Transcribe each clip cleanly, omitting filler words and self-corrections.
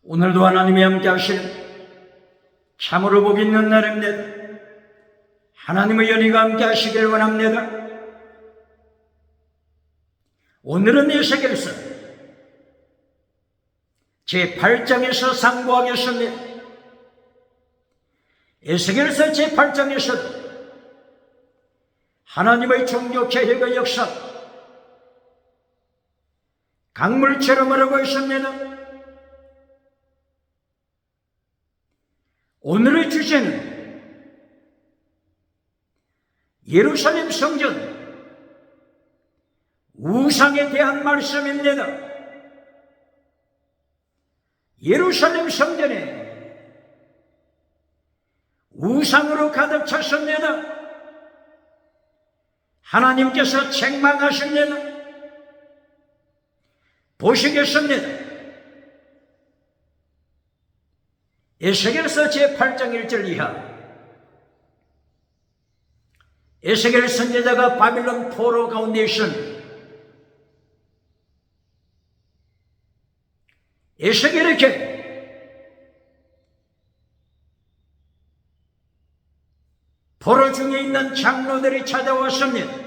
오늘도 하나님이 함께 하시는 참으로 복 있는 날입니다. 하나님의 연희가 함께 하시길 원합니다. 오늘은 에스겔서 제8장에서 상고하겠습니다. 에스겔서 제8장에서도 하나님의 종교 개혁의 역사 강물처럼 흐르고 있습니다. 오늘의 주제는 예루살렘 성전 우상에 대한 말씀입니다. 예루살렘 성전에 우상으로 가득 찼습니다. 하나님께서 책망하십니다. 보시겠습니다. 에스겔서 제8장 1절 이하. 에스겔 선지자가 바빌론 포로 가운데 있습니다. 에스겔에게 포로 중에 있는 장로들이 찾아왔습니다.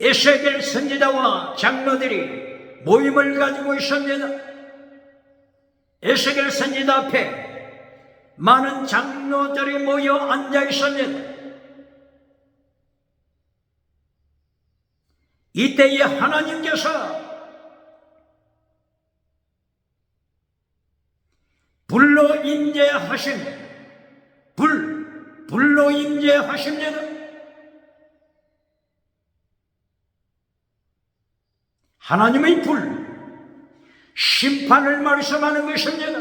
에스겔 선지자와 장로들이 모임을 가지고 있습니다. 에스겔 선지자 앞에 많은 장로들이 모여 앉아 있습니다. 이때에 하나님께서 불로 임재하십니다. 불로 임재하십니다. 하나님의 불, 심판을 말씀하는 것입니다.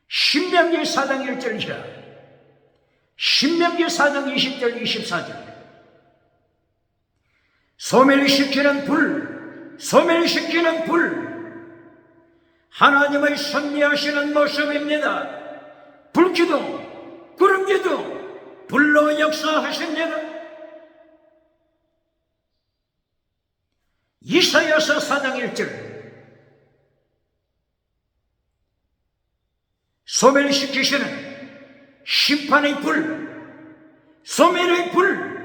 신명기 4장 1절 이하, 신명기 4장 20절 24절. 소멸시키는 불, 소멸시키는 불, 하나님의 섭리하시는 모습입니다. 불기둥, 구름기둥, 불로 역사하십니다. 이사야서 4장 1절. 소멸시키시는 심판의 불, 소멸의 불,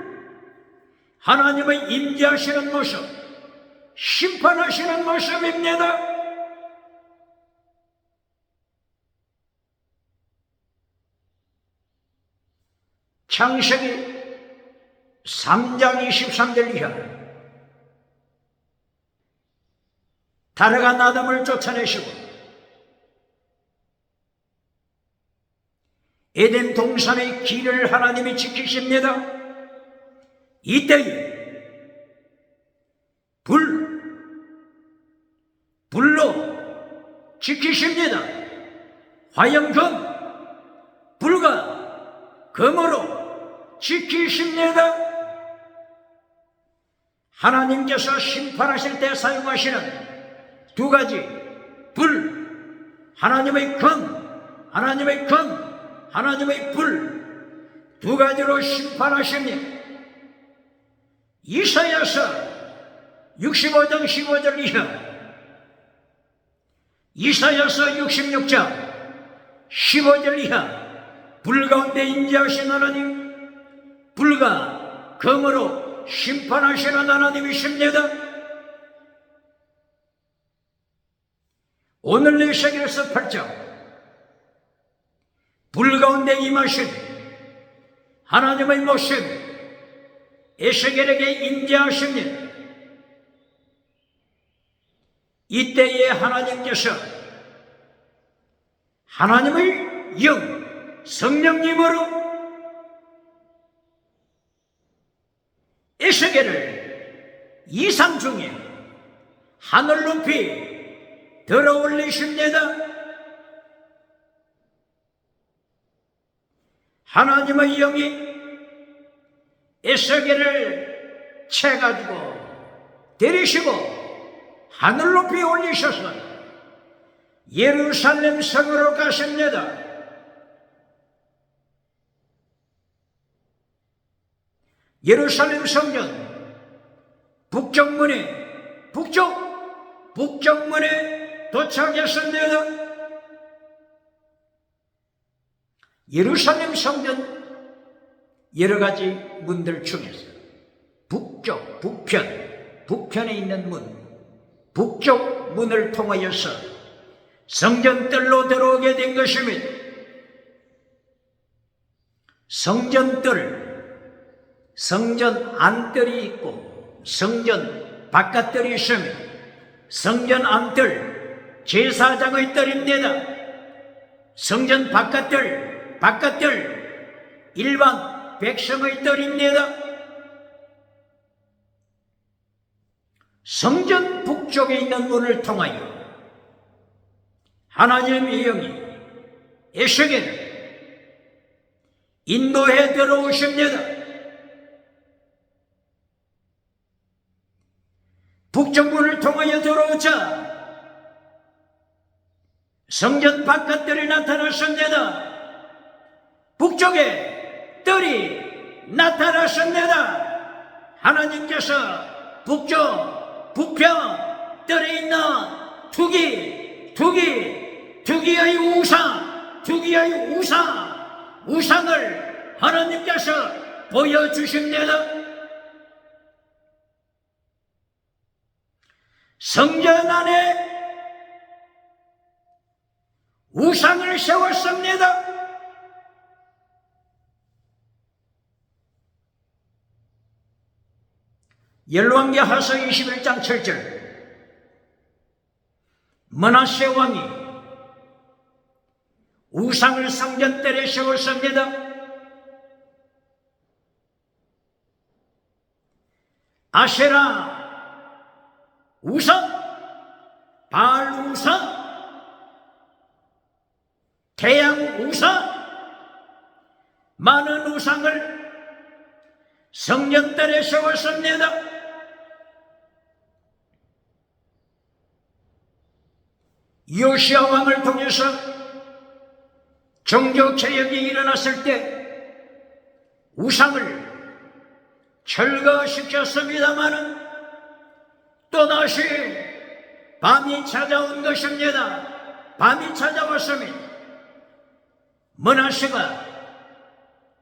하나님의 임재하시는 모습, 심판하시는 모습입니다. 창세기 3장 23절 이하. 다락아 아담을 쫓아내시고 에덴 동산의 길을 하나님이 지키십니다. 이때에 불로 지키십니다. 화염금, 불과 금으로 지키십니다. 하나님께서 심판하실 때 사용하시는 두 가지, 불, 하나님의 금, 하나님의 금, 하나님의 불, 두 가지로 심판하십니다. 이사야서 65장 15절 이하, 이사야서 66장 15절 이하. 불 가운데 임재하신 하나님, 불과 금으로 심판하시는 하나님이십니다. 오늘 에스겔서 8장 불 가운데 임하신 하나님의 모습, 에스겔에게 임재하십니다. 이때에 하나님께서 하나님의 영, 성령님으로 에스겔을 이상 중에 하늘 높이 들어올리십니다. 하나님의 영이 에스겔을 채가지고 데리시고 하늘 높이 올리셔서 예루살렘 성으로 가십니다. 예루살렘 성전 북쪽문에 도착했습니다. 예루살렘 성전 여러 가지 문들 중에서 북편에 있는 문, 북쪽 문을 통하여서 성전뜰로 들어오게 된 것입니다. 성전 안뜰이 있고 성전 바깥뜰이 있습니다. 성전 안뜰, 제사장의 뜰입니다. 성전 바깥뜰, 일반 백성의 뜰입니다. 성전 북쪽에 있는 문을 통하여 하나님의 영이 에스겔을 인도해 들어오십니다. 북쪽 문을 통하여 들어오자 성전 바깥뜰이 나타났습니다. 북쪽에 뜰이 나타났습니다. 하나님께서 북편 뜰에 있는 투기의 우상을 하나님께서 보여주십니다. 성전 안에 우상을 세웠습니다. 열왕기하서 21장 7절 므낫세 왕이 우상을 성전뜰에 세웠습니다. 아세라 우상, 바알 우상, 태양 우상, 많은 우상을 성전뜰에 세웠습니다. 요시야 왕을 통해서 종교개혁이 일어났을 때 우상을 철거시켰습니다마는 또다시 밤이 찾아온 것입니다. 밤이 찾아왔습니다. 므낫세가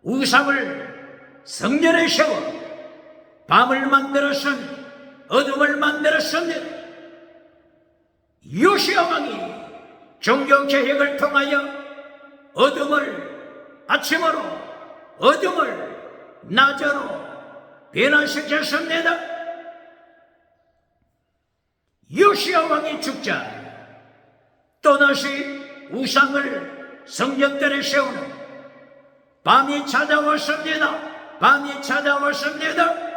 우상을 성전에 세워 밤을 만들었습니다. 어둠을 만들었습니다. 요시야 왕이 종교개혁을 통하여 어둠을 아침으로, 어둠을 낮으로 변화시켰습니다. 요시야 왕이 죽자 또다시 우상을 성전뜰에 세우는 밤이 찾아왔습니다. 밤이 찾아왔습니다.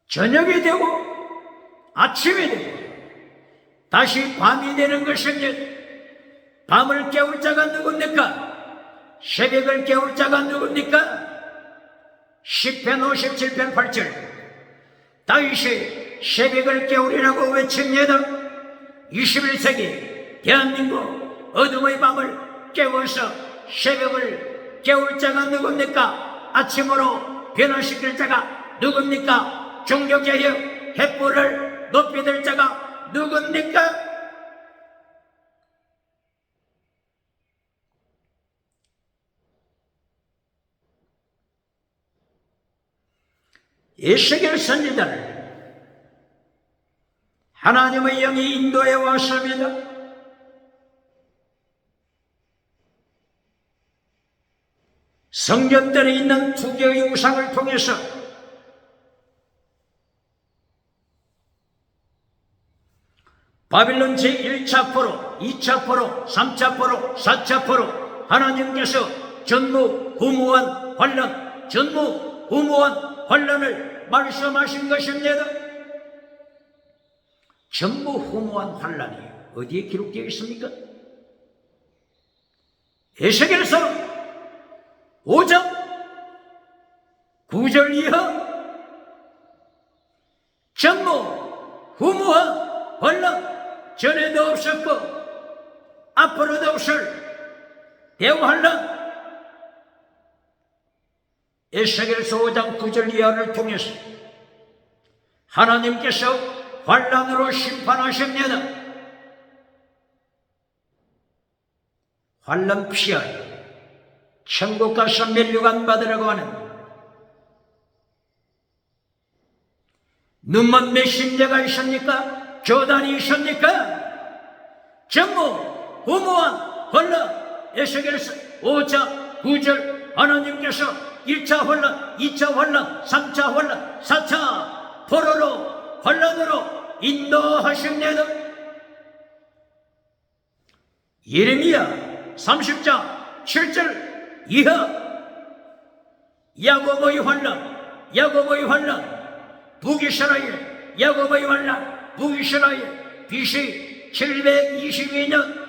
저녁이 되고 아침이 되고 다시 밤이 되는 것입니다. 밤을 깨울 자가 누굽니까? 새벽을 깨울 자가 누굽니까? 시편 57편 8절 다윗이 새벽을 깨우리라고 외칩니다. 21세기 대한민국 어둠의 밤을 깨워서 새벽을 깨울 자가 누굽니까? 아침으로 변화시킬 자가 누굽니까? 종교개혁 횃불을 높이들 자가 누굽니까? 에스겔 선지자를 하나님의 영이 인도해 왔습니다. 성전들에 있는 투개의 우상을 통해서 바빌론 제1차 포로, 2차 포로, 3차 포로, 4차 포로 하나님께서 전무후무한 환란을 말씀하신 것입니다. 전무후무한 환란이 어디에 기록되어 있습니까? 에스겔서 5장 9절 이하 전무후무한 환란 전에도 없었고 앞으로도 없을 대환란 에스겔서 5장 9절 이하를 통해서 하나님께서 환난으로 심판하십니다. 환난 피하여 천국 가서 면류관 받으라고 하는 눈먼 메신저가 있습니까? 교단이 있습니까? 전부 무모한 혼란, 에스겔서 5자 9절 하나님께서 1차 혼란, 2차 혼란, 3차 혼란, 4차 포로로 혼란으로 인도하십니다. 예레미야 30장 7절 이하 야고보의 환란, 야고보의 환란, 북이스라엘, 야고보의 환란, 북이스라엘, BC 722년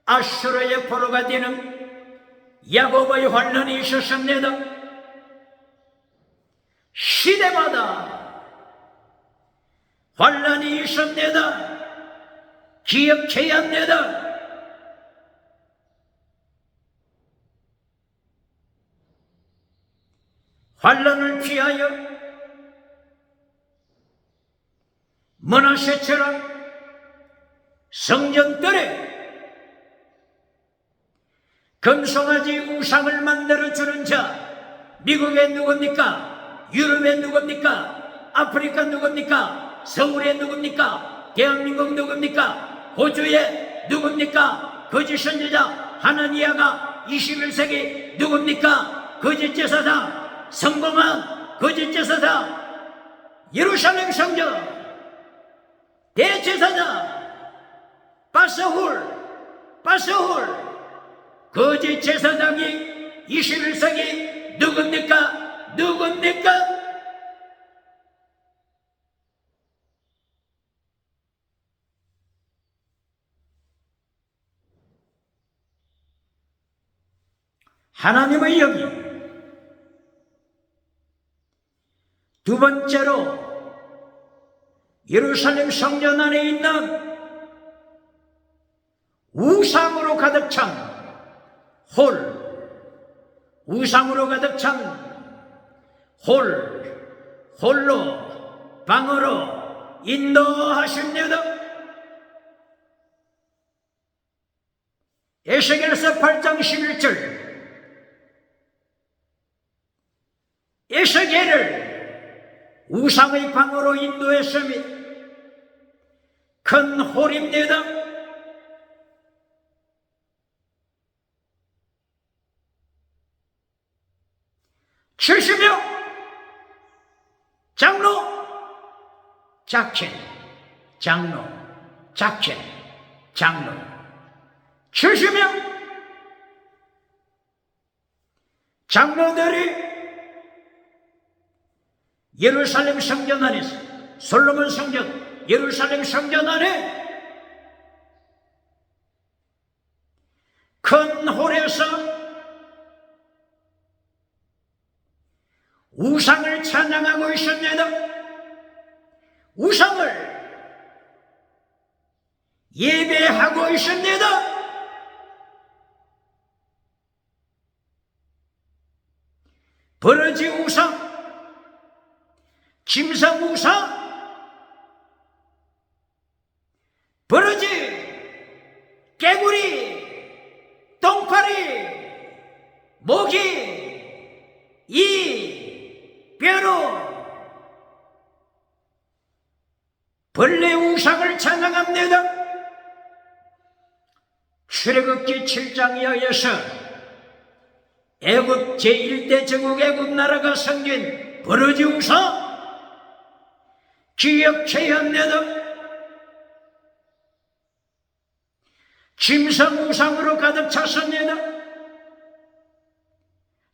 아수르의 포로가 되는 야고보의 환란이 있었습니다. 시대마다 환란이 있습니다. 기억해야 합니다. 환란을 피하여 므낫세처럼 성전들에 금송아지 우상을 만들어주는 자, 미국에 누굽니까? 유럽에 누굽니까? 아프리카 누굽니까? 서울에 누굽니까? 대한민국 누굽니까? 호주에 누굽니까? 거짓 선지자 하나니아가 21세기 누굽니까? 거짓 제사장, 성공한 거짓 제사장, 예루살렘 성전 대제사장 바스훌 거짓 제사장이 21세기 누굽니까? 하나님의 영이 두 번째로 예루살렘 성전 안에 있는 우상으로 가득 찬 우상으로 가득 찬 홀로 방으로 인도하십니다. 에스겔서 8장 11절 에스겔을 우상의 방으로 인도했습니다. 큰 홀입니다. 칠십여 장로 작힌 장로 작힌 장로 70명 장로들이 예루살렘 성전 안에서 솔로몬 성전 예루살렘 성전 안에 큰 홀에서 우상을 찬양하고 있습니다. 우상을 예배하고 있습니다. 버러지 우상, 짐승 우상, 버러지, 개구리, 똥파리, 모기, 벼루, 벌레 우상을 찬양합니다. 출애굽기 7장 이하에서 애굽 제1대 제국 애굽 나라가 생긴 버러지 우상 기억해야 합니다. 짐승 우상으로 가득 찼습니다.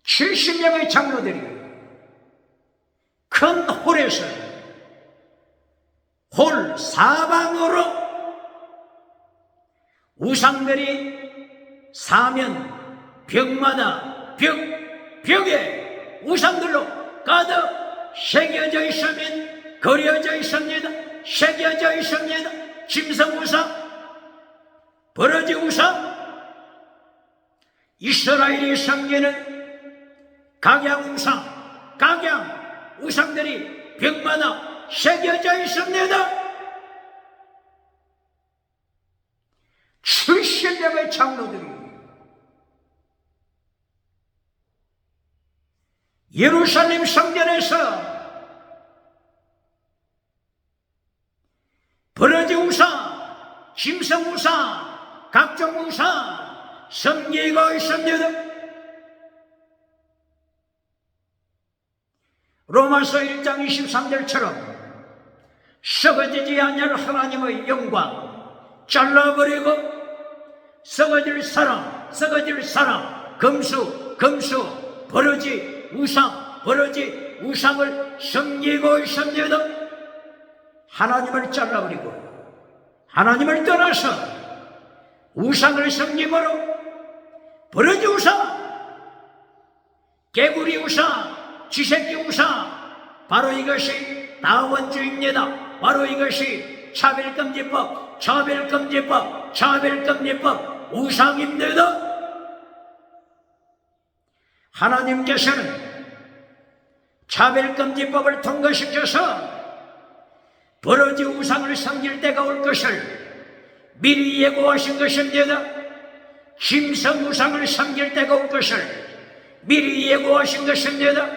70명의 장로들이 큰 홀에서 홀 사방으로 우상들이 사면 벽마다 벽에 우상들로 가득 새겨져 있으면 그려져 있습니다. 새겨져 있습니다. 짐승 우상, 버러지 우상, 이스라엘이 섬기는 각양 우상, 각양 우상들이 벽마다 새겨져 있습니다. 70명의 장로들이 예루살렘 성전에서 버러지 우상, 짐승 우상, 각종 우상 섬기고 있습니다. 로마서 1장 23절처럼 썩어지지 않을 하나님의 영광 잘라버리고 썩어질 사람 금수 버러지 우상을 섬기고 있습니다. 하나님을 잘라버리고 하나님을 떠나서 우상을 섬김으로 버러지 우상, 개구리 우상, 쥐새끼 우상, 바로 이것이 다원주의입니다. 바로 이것이 차별금지법 우상입니다. 하나님께서는 차별금지법을 통과시켜서 버러지 우상을 섬길 때가 올 것을 미리 예고하신 것입니다. 짐승 우상을 섬길 때가 올 것을 미리 예고하신 것입니다.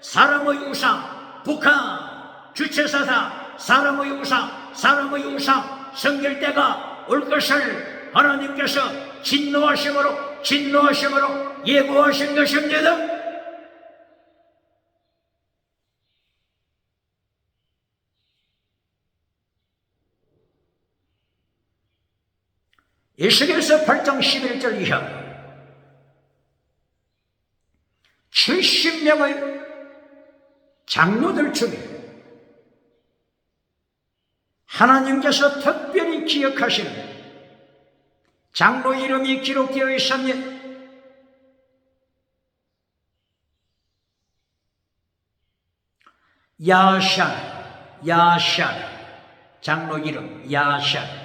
사람의 우상, 북한 주체사상 사람의 우상 섬길 때가 올 것을 하나님께서 진노하심으로 예고하신 것입니다. 에스겔서 8장 11절 이하 70명의 장로들 중에 하나님께서 특별히 기억하시는 장로 이름이 기록되어 있습니다. 야샬 장로 이름 야샬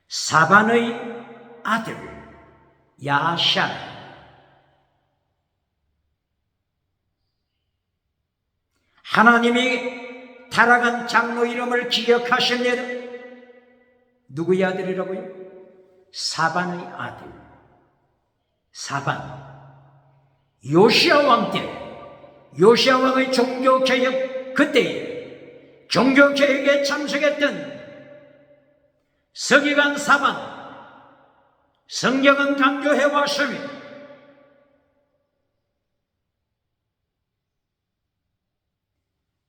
사반의 아들 야샬 하나님이 타락한 장로 이름을 기억하십니다. 누구의 아들이라고요? 사반의 아들 사반. 요시야 왕 때 요시야 왕의 종교개혁 그때에 종교개혁에 참석했던 서기관 사반, 성경은 강조해 왔습니다.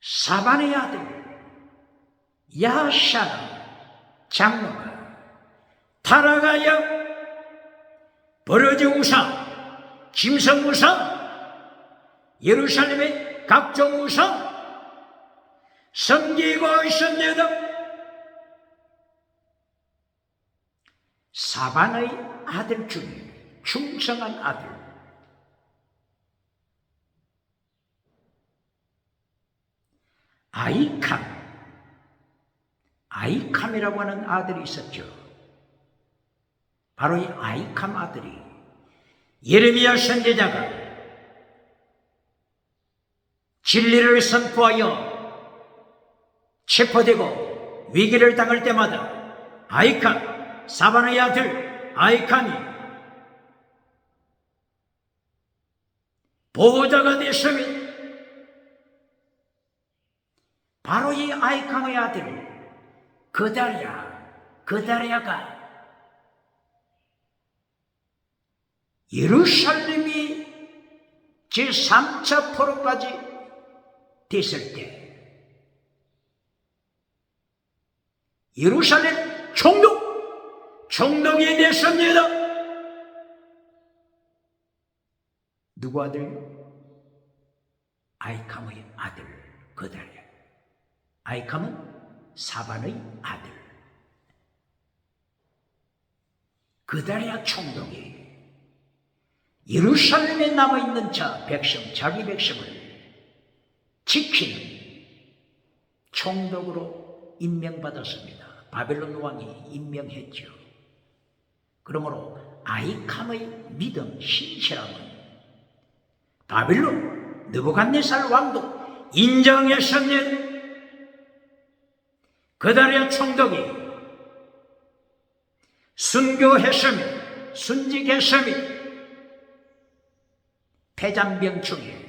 사반의 아들 야샬 장로가 타락하여 버러지 우상, 짐승 우상, 예루살렘의 각종 우상 섬기고 있습니다. 사반의 아들 중에 충성한 아들 아이캄이라고 하는 아들이 있었죠. 바로 이 아이캄 아들이 예레미야 선지자가 진리를 선포하여 체포되고 위기를 당할 때마다 사반의 아들 아이캄이 보호자가 됐습니다. 바로 이 아이캄의 아들 그다랴가 예루살렘이 제3차 포로까지 됐을 때 예루살렘 총독이 됐습니다. 누구 아들? 아이캄의 아들 그다랴. 아이캄은 사반의 아들. 그다랴 총독이 예루살렘에 남아있는 자기 백성을 지키는 총독으로 임명받았습니다. 바벨론 왕이 임명했죠. 그러므로 아이캄의 믿음, 신실함은 바벨론 느부갓네살 왕도 인정했습니다. 그달의 총독이 순교했습니다. 순직했습니다. 폐잔병 중에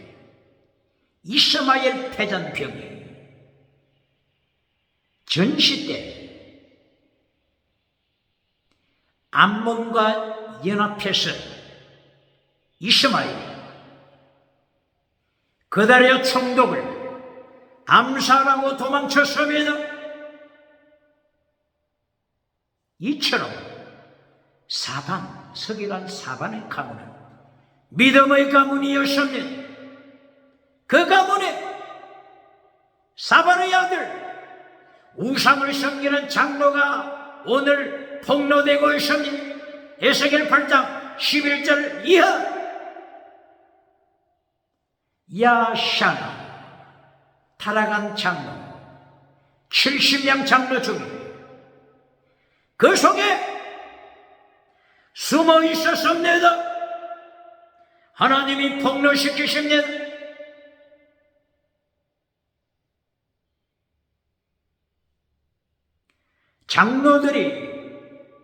이스마엘 폐잔병이 전시 때 암몬과 연합해서 이스마엘 그달의 총독을 암살하고 도망쳤습니다. 이처럼 사반, 서기관 사반의 가문은 믿음의 가문이었습니다. 그 가문에 사반의 아들 우상을 섬기는 장로가 오늘 폭로되고 있습니다. 에스겔 8장 11절 이하. 야샤나 타락한 장로 70명 장로 중에 그 속에 숨어 있었습니다. 하나님이 폭로시키십니다. 장로들이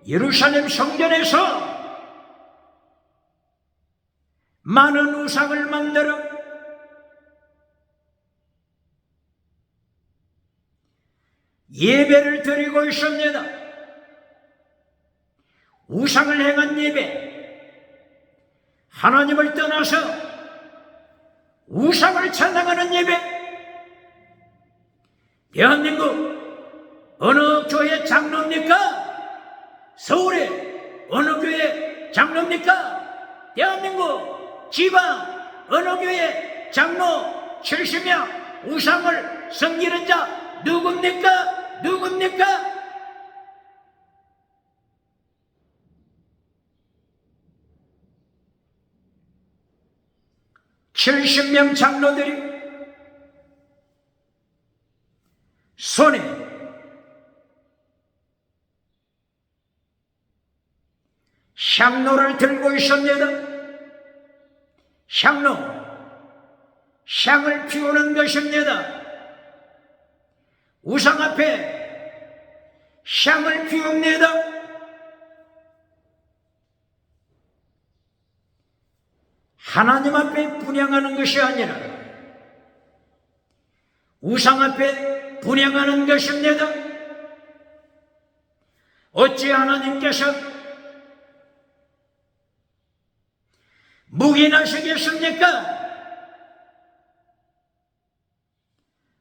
예루살렘 성전에서 많은 우상을 만들어 예배를 드리고 있습니다. 우상을 행한 예배, 하나님을 떠나서 우상을 찬양하는 예배. 대한민국 어느 교회 장로입니까? 서울에 어느 교회 장로입니까? 대한민국 지방 어느 교회 장로 70명 우상을 섬기는 자 누굽니까? 누굽니까? 70명 장로들이 손에 향로를 들고 있습니다. 향로, 향을 피우는 것입니다. 우상 앞에 향을 피웁니다. 하나님 앞에 분향하는 것이 아니라 우상 앞에 분향하는 것입니다. 어찌 하나님께서 묵인하시겠습니까?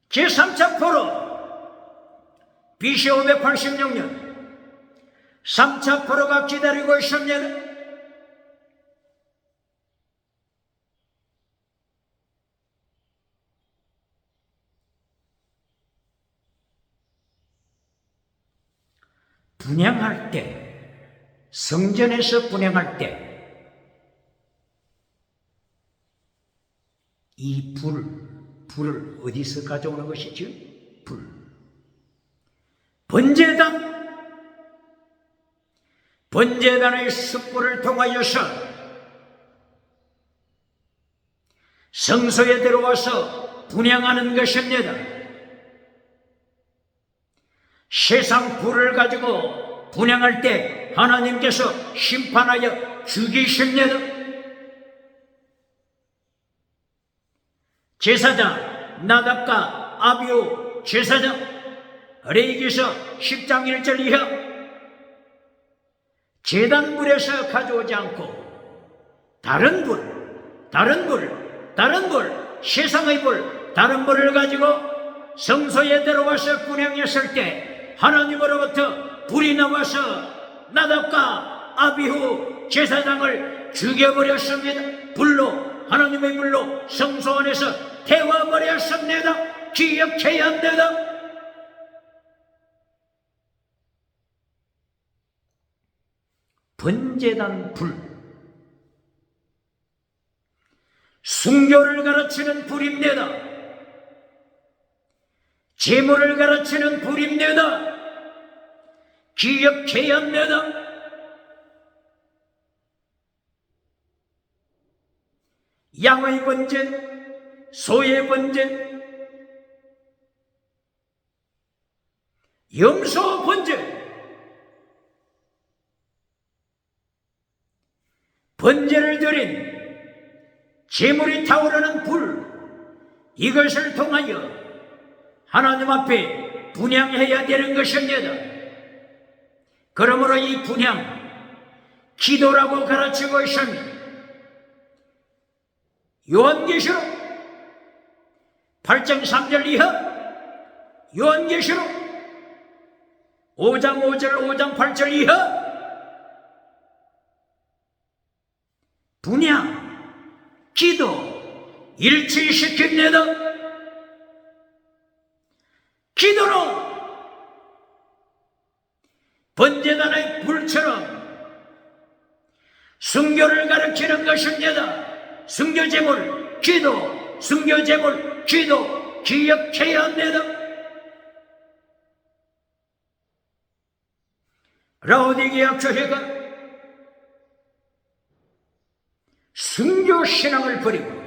제3차 포로 BC 586년 3차 포로가 기다리고 있습니다. 분향할 때, 성전에서 분향할 때 이 불을 어디서 가져오는 것이죠? 불. 번제단의 숯불을 통하여서 성소에 들어와서 분향하는 것입니다. 세상 불을 가지고 분향할 때 하나님께서 심판하여 죽이십니다. 제사장 나답과 아비후 제사장 레위기서 10장 1절 이하 제단불에서 가져오지 않고 다른 불, 세상의 불, 다른 불을 가지고 성소에 들어와서 분향했을 때 하나님으로부터 불이 나와서 나답과 아비후 제사장을 죽여버렸습니다. 하나님의 불로 성소 안에서 태워버렸습니다. 기억해야 합니다. 번제단 불, 순교를 가르치는 불입니다. 제물을 가르치는 불입니다. 기억해야 합니다. 양의 번제, 소의 번제, 염소 번제, 번제를 드린 제물이 타오르는 불, 이것을 통하여 하나님 앞에 분향해야 되는 것입니다. 그러므로 이 분향, 기도라고 가르치고 있습니다. 요한계시록 8장 3절 이하, 요한계시록 5장 5절, 5장 8절 이하, 분향, 기도 일치시킵니다. 기도는 번제단의 불처럼 순교를 가르치는 것입니다. 순교제물, 기도, 순교제물, 기도, 기억해야 합니다. 라오디게아 교회가 순교신앙을 버리고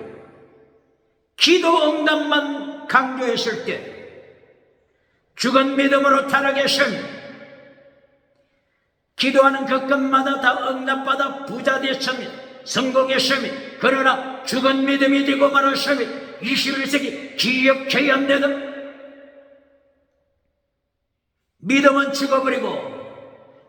기도 응답만 강조했을 때 죽은 믿음으로 타락했습니다. 기도하는 그 것마다 다 응답받아 부자 됐습니다. 성공했습니다. 그러나 죽은 믿음이 되고 말았습니다. 21세기 기억해야 합니다. 믿음은 죽어버리고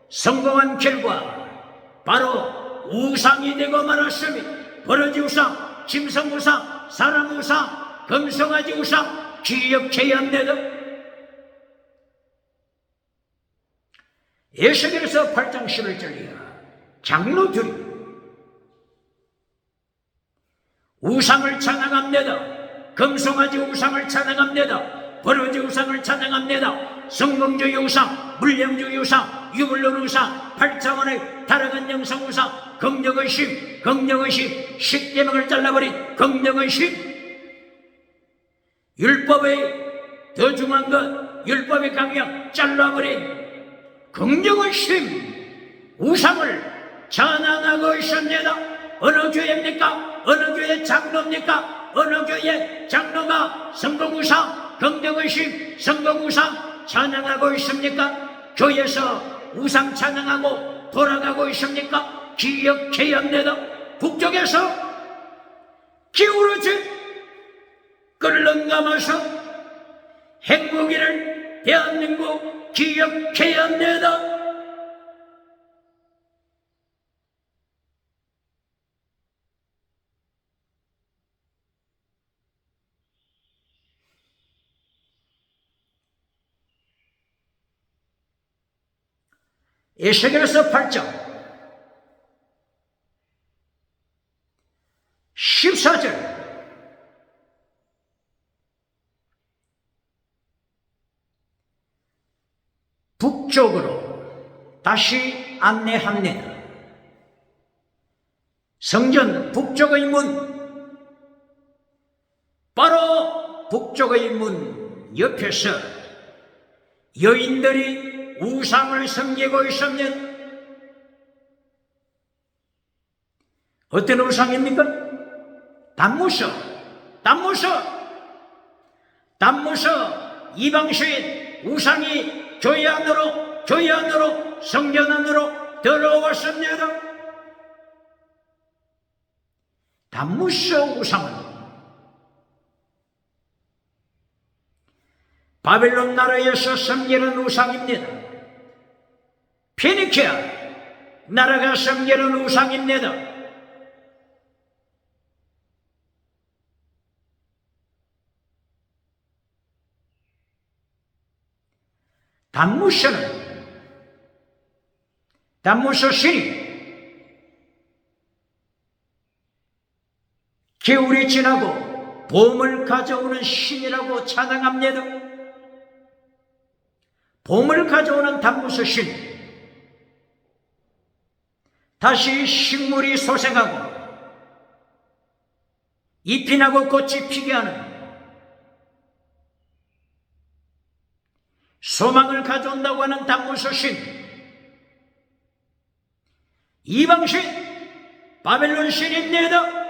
성공한 결과 바로 우상이 되고 말았습니다. 버러지 우상, 짐승 우상, 사람 우상, 금송아지 우상, 기억해야 합니다. 에스겔서 8장 11절이야. 장로들이 우상을 찬양합니다. 금송아지 우상을 찬양합니다. 버러지 우상을 찬양합니다. 성공주의 우상, 물량주의 우상, 유물론 우상, 8차원의 타락한 영성 우상, 긍정의심, 긍정의심, 십계명을 잘라버린 긍정의심, 율법의 더 중요한 것, 율법의 강령 잘라버린 긍정의심, 우상을 찬양하고 있습니다. 어느 교회입니까? 어느 교회 장로입니까? 어느 교회 장로가 성공우상, 긍정의심, 성공우상 찬양하고 있습니까? 교회에서 우상 찬양하고 돌아가고 있습니까? 기억해야 합니다. 북쪽에서 기울어진 끓는 감아서 행복이를 대한민국 기억해야 합니다. 에스겔서 8장 14절 북쪽으로 다시 안내합니다. 성전 북쪽의 문, 바로 북쪽의 문 옆에서 여인들이 우상을 섬기고 있습니다. 어떤 우상입니까? 단무서, 이방신 우상이 교회 안으로 성전 안으로 들어왔습니다. 단무서 우상은 바벨론 나라에서 섬기는 우상입니다. 페니키아 나라가 섬기는 우상입니다. 단무서 신이 겨울이 지나고 봄을 가져오는 신이라고 찬양합니다. 봄을 가져오는 단무서 신, 다시 식물이 소생하고 잎이 나고 꽃이 피게 하는 소망을 가져온다고 하는 단무서 신, 이방신 바벨론 신입니다.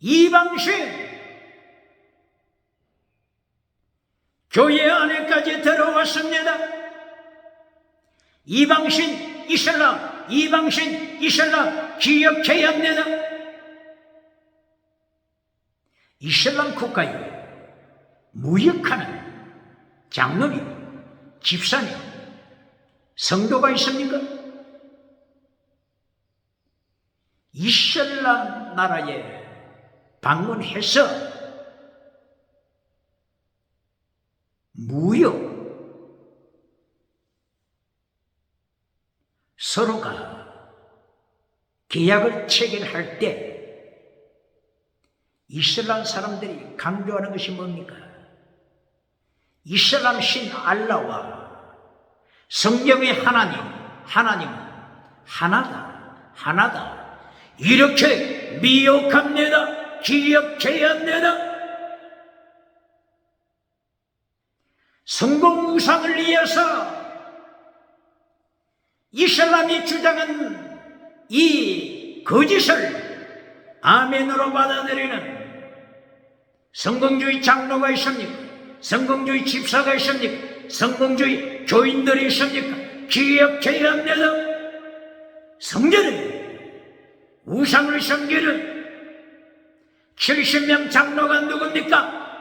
이방신 교회 안에까지 들어왔습니다. 이방신 이슬람, 이방신 이슬람 기억해야 합니다. 이슬람 국가에 무역하는 장로님, 집사님, 성도가 있습니까? 이슬람 나라에 방문해서 무역, 서로가 계약을 체결할 때 이슬람 사람들이 강조하는 것이 뭡니까? 이슬람 신 알라와 성경의 하나님은 하나다. 이렇게 미혹합니다. 기억해야 합니다. 성공 우상을 위해서 이슬람이 주장한 이 거짓을 아멘으로 받아들이는 성공주의 장로가 있습니까? 성공주의 집사가 있습니까? 성공주의 교인들이 있습니까? 기억해야 합니다. 성전에 우상을 섬기는 70명 장로가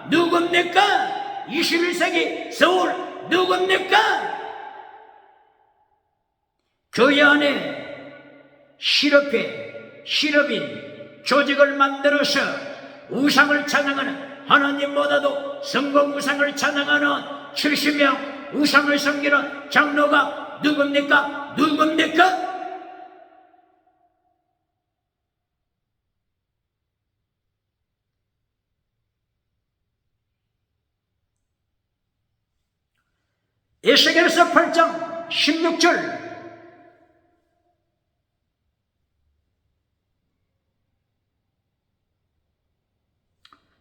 누굽니까? 21세기 서울 누굽니까? 교회 안에 실업인 조직을 만들어서 우상을 찬양하는, 하나님보다도 성공 우상을 찬양하는 70명 우상을 섬기는 장로가 누굽니까? 에스겔서 8장 16절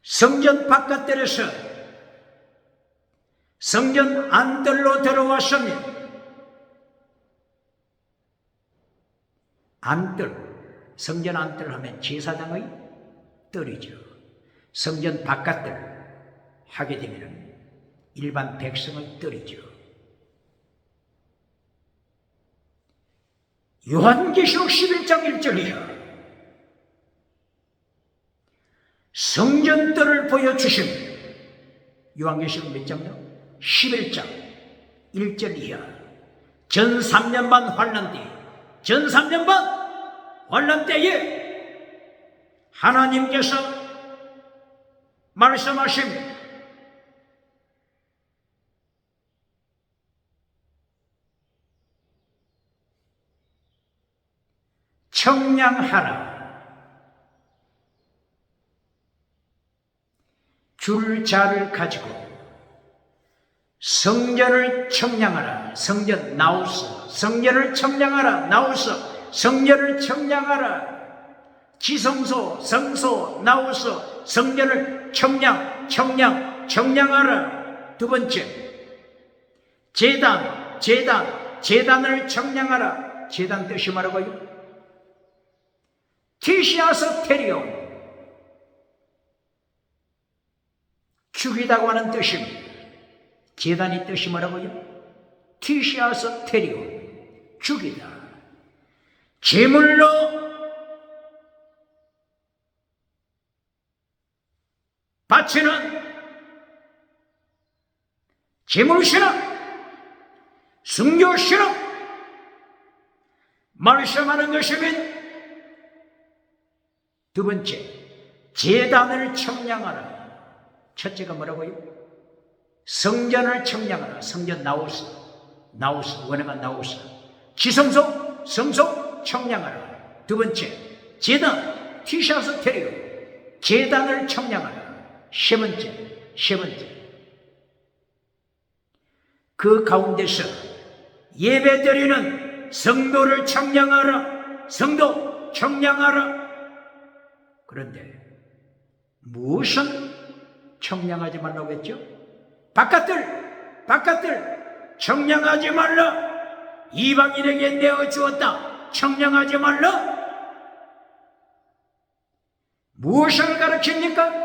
성전 바깥들에서 성전 안뜰로 들어왔습니다. 안뜰, 성전 안뜰 하면 제사장의 뜰이죠. 성전 바깥뜰 하게 되면 일반 백성의 뜰이죠. 요한계시록 11장 1절이야. 성전뜰을 보여주십니다. 요한계시록 몇 장요? 11장 1절 이하. 전 3년 반 환란 때에, 전 3년 반 환란 때에 하나님께서 말씀하십니다. 청량하라. 줄자를 가지고 성전을 청량하라. 성전 나오서. 성전을 청량하라. 나오서. 성전을 청량하라. 지성소, 성소, 나오서. 성전을 청량하라. 두 번째, 제단을 청량하라. 제단 뜻이 뭐라고요? 티시아서 테리온, 죽이다고 하는 뜻입니다. 제단의 뜻이 뭐라고요? 티시아서 테리온, 죽이다. 제물로 바치는 제물신앙, 순교신앙, 말씀하는 것입니다. 두 번째, 제단을 청량하라. 첫째가 뭐라고요? 성전을 청량하라. 성전 나오서, 원어가 나오서. 지성소, 성소 청량하라. 두 번째, 제단, 티샤스 테리오, 제단을 청량하라. 세 번째, 그 가운데서 예배드리는 성도를 청량하라. 성도 청량하라. 그런데 무엇은 청량하지 말라고 했죠? 바깥들 청량하지 말라. 이방인에게 내어 주었다. 청량하지 말라. 무엇을 가르칩니까?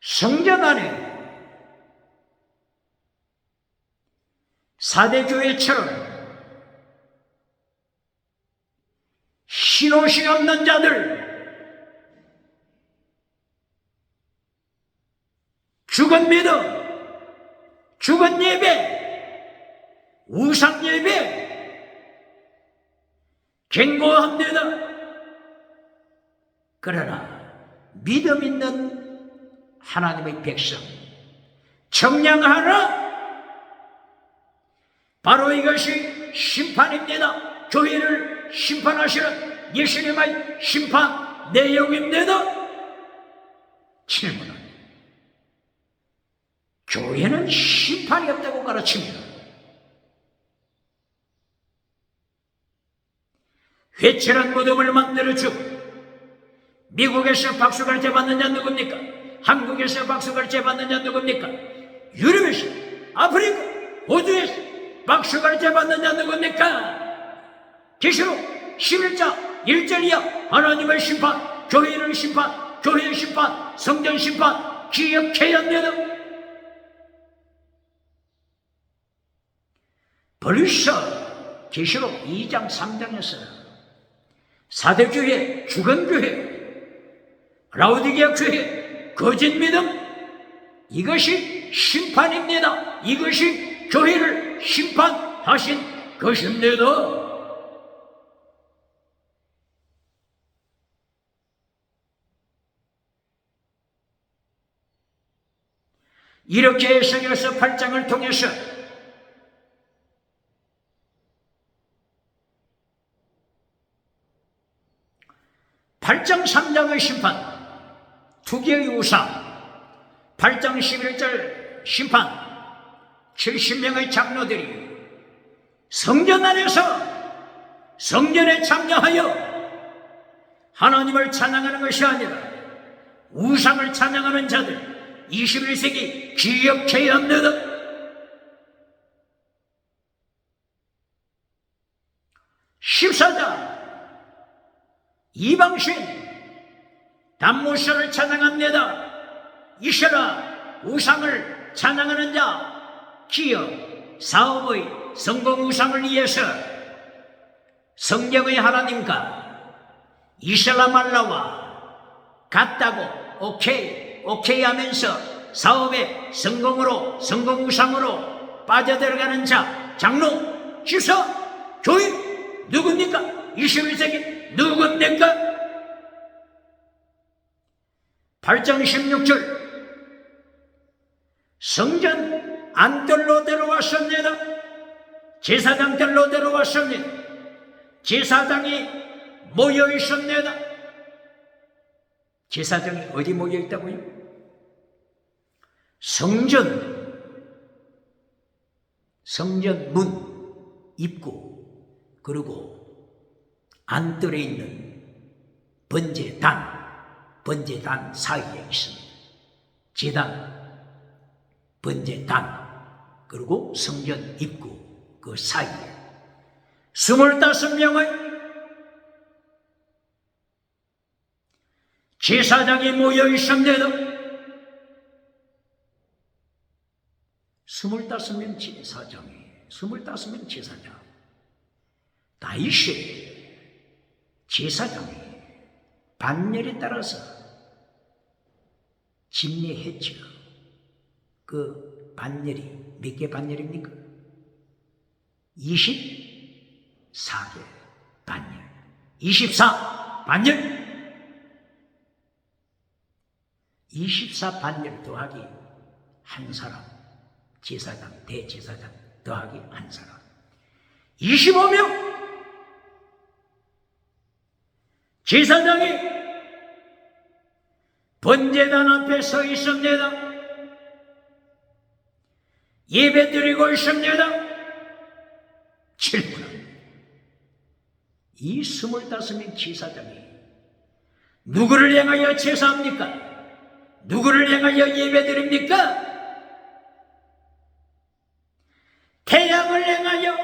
성전 안에 사대교회처럼 신옷이 없는 자들, 죽은 믿음, 죽은 예배, 우상 예배 경고합니다. 그러나 믿음 있는 하나님의 백성 청량하라. 바로 이것이 심판입니다. 교회를 심판하시는 예수님의 심판 내용입니다. 질문은 교회는 심판이 없다고 가르칩니다. 회칠한 무덤을 만들어주고 미국에서 박수갈채 받는 자 누굽니까? 한국에서 박수갈채 받는 자 누굽니까? 유럽에서, 아프리카, 호주에서 박수갈채 받는 자 누굽니까? 계시록 11장 1절이야. 하나님의 심판, 교회를 심판, 교회의 심판, 성전 심판 기억해야 합니다. 벌써 계시록 2장 3장에서 사대교회, 죽은교회, 라오디게아 교회, 거짓 믿음, 이것이 심판입니다. 이것이 교회를 심판하신 것입니다. 이렇게 성경에서 8장을 통해서 (8장) 3장의 심판, 투기의 우상, 8장 11절 심판, 70명의 장로들이 성전 안에서 성전에 참여하여 하나님을 찬양하는 것이 아니라 우상을 찬양하는 자들 21세기 기억해야 합니다. 14장 이방신 단무스를 찬양합니다. 이스라 우상을 찬양하는 자 기업 사업의 성공 우상을 위해서 성경의 하나님과 이슬람 알라와 같다고 오케이 하면서 사업의 성공으로 성공 우상으로 빠져들어가는 자 장로 지사 교회 누굽니까? 21세기 누굽니까? 8장 16절 성전 안뜰로 데려왔습니다. 제사장들로 데려왔습니다. 제사장이 모여 있습니다. 제사장이 어디 모여 있다고요? 성전 문 입구, 그리고 안뜰에 있는 번제단 사이에 있습니다. 제단, 번제단, 그리고 성전 입구 그 사이에 25명의 제사장이 모여 있습니다. 25명 제사장이 25명 제사장. 다윗이 제사장이 반열에 따라서 집례했죠. 그 반열이 몇 개 반열입니까? 24개 반열. 24 반열. 24 반열 더하기 한 사람, 제사장, 대제사장 더하기 한 사람, 25명. 제사장이 번제단 앞에 서 있습니다. 예배 드리고 있습니다. 질문은 이 25명 제사장이 누구를 향하여 제사합니까? 누구를 향하여 예배 드립니까? 태양을 향하여,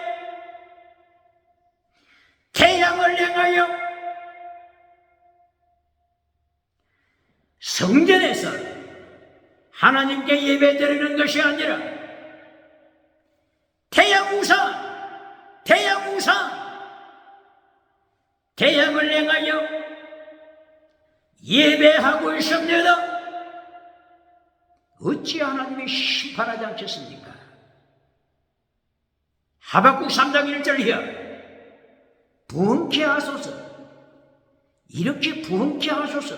태양을 향하여, 성전에서 하나님께 예배드리는 것이 아니라 태양을 향하여 예배하고 있습니다. 어찌 하나님이 심판하지 않겠습니까? 하박국 3장 1절이야. 부흥케 하소서. 이렇게 부흥케 하소서.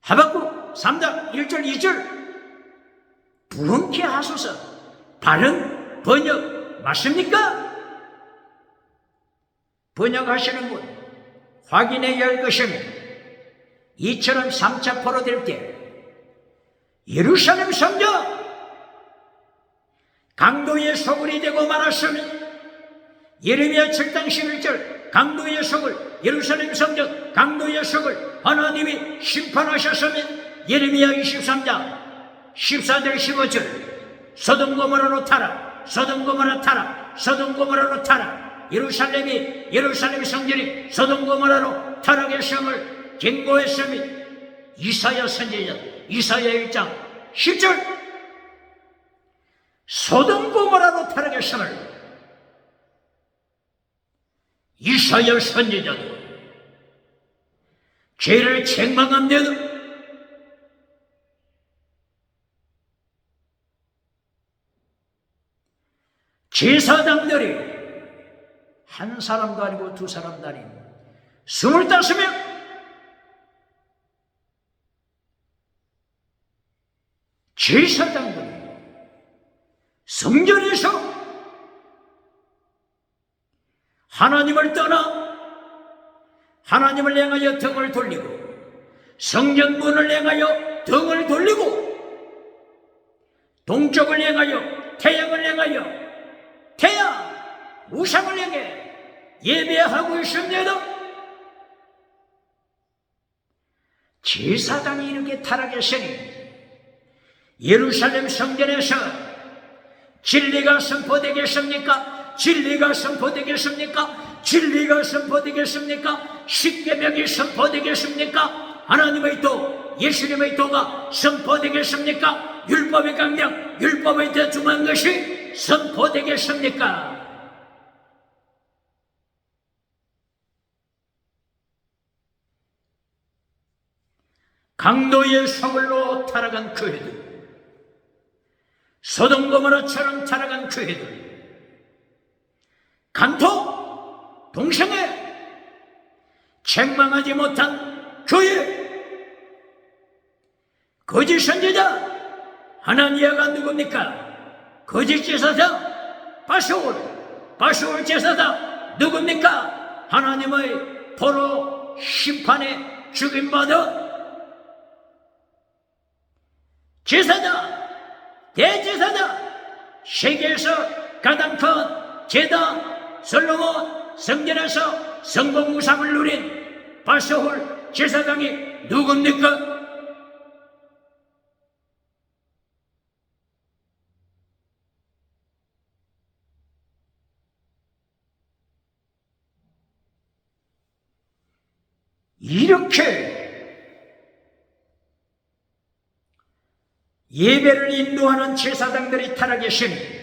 하박국 3장 1절 2절 부흥케 하소서. 바른 번역 맞습니까? 번역하시는 분 확인해야 할 것입니다. 이처럼 3차 포로될 때 예루살렘 성전 강도의 소굴이 되고 말았으니 예레미야 7장 11절 강도의 소굴 예루살렘 성전 강도의 소굴 하나님이 심판하셨으면 예레미야 23장 14절 15절 소돔고모라로 타라 소돔고모라 타라 소돔고모라로 타라 예루살렘 성전이 소돔고모라로 타락했음을 경고했으니 이사야 선지자 이사야 1장 10절 소돔고모라로 타락했음을 이사야 선지자도 죄를 책망한데도 제사장들이 한 사람도 아니고 두 사람도 아닌 25명 제사장들이 성전에서 하나님을 떠나 하나님을 향하여 등을 돌리고 성전문을 향하여 등을 돌리고 동쪽을 향하여 태양을 향하여 태양 우상을 향해 예배하고 있습니다. 제사장이 이렇게 타락했으니 예루살렘 성전에서 진리가 선포되겠습니까? 진리가 선포되겠습니까? 진리가 선포되겠습니까? 십계명이 선포되겠습니까? 하나님의 도, 예수님의 도가 선포되겠습니까? 율법의 강령, 율법의 대중한 것이 선포되겠습니까? 강도의 소굴로 타락한 그 애들, 소돔고모라처럼 타락한 그 애들, 간통, 동생에 책망하지 못한 교회, 거짓 선지자, 하나니아가 누굽니까? 거짓 제사장, 바수올 제사장 누굽니까? 하나님의 포로 심판에 죽임받은 제사장, 대제사장, 세계에서 가장 큰 제단 솔로몬 성전에서 성공우상을 누린 바수홀 제사장이 누굽니까? 이렇게 예배를 인도하는 제사장들이 타락했으니